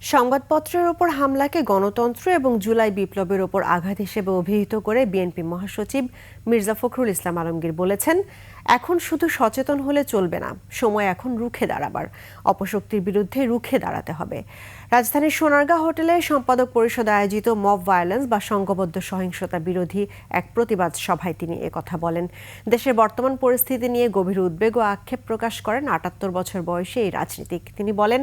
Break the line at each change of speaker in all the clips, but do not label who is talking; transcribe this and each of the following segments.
সংবাদপত্রের ওপর হামলাকে গণতন্ত্র এবং জুলাই বিপ্লবের ওপর আঘাত হিসেবে অভিহিত করে বিএনপি মহাসচিব মির্জা ফখরুল ইসলাম আলমগীর বলেছেন, এখন শুধু সচেতন হলে চলবে না, সময় এখন রুখে দাঁড়াবার, অপশক্তির বিরুদ্ধে রুখে দাঁড়াতে হবে। রাজধানীর সোনারগাঁ হোটেলে সম্পাদক পরিষদ আয়োজিত মব ভায়োলেন্স বা সংঘবদ্ধ সহিংসতা বিরোধী এক প্রতিবাদ সভায় তিনি একথা বলেন। দেশের বর্তমান পরিস্থিতি নিয়ে গভীর উদ্বেগ ও আক্ষেপ প্রকাশ করেন ৭৮ বছর বয়সী এই রাজনীতিক। তিনি বলেন,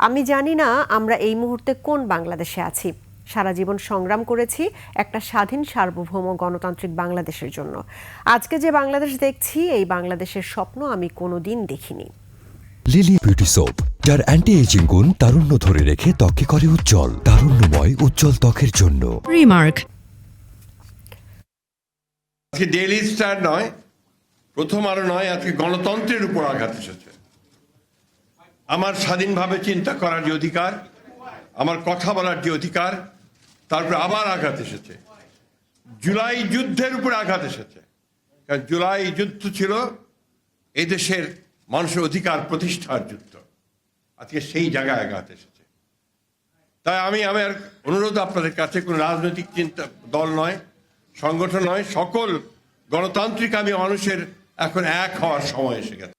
আমি জানি না আমরা এই মুহূর্তে কোন বাংলাদেশে আছি। সারা জীবন সংগ্রাম করেছি একটা স্বাধীন সার্বভৌম গণতান্ত্রিক বাংলাদেশের জন্য। আজকে যে বাংলাদেশ দেখছি, এই বাংলাদেশের স্বপ্ন আমি কোনোদিন দেখিনি।
লিলি বিউটি সোপ, যার অ্যান্টি এজিং গুণ তারুণ্য ধরে রেখে ত্বকে করে উজ্জ্বল, তারুণ্যময় উজ্জ্বল ত্বকের জন্য।
রিমার্ক।
আজকে ডেইলি স্টার নয়, প্রথম আলো নয়, আজকে গণতন্ত্রের উপর আঘাত এসেছে। আমার স্বাধীনভাবে চিন্তা করার যে অধিকার, আমার কথা বলার যে অধিকার, তারপরে আবার আঘাত এসেছে। জুলাই যুদ্ধের উপর আঘাত এসেছে, কারণ জুলাই যুদ্ধ ছিল এই দেশের মানুষের অধিকার প্রতিষ্ঠার যুদ্ধ। আজকে সেই জায়গায় আঘাত এসেছে। তাই আমি আমার অনুরোধ আপনাদের কাছে, কোনো রাজনৈতিক চিন্তা দল নয়, সংগঠন নয়, সকল গণতান্ত্রিক আমি মানুষের এখন এক হওয়ার সময় এসে গেছে।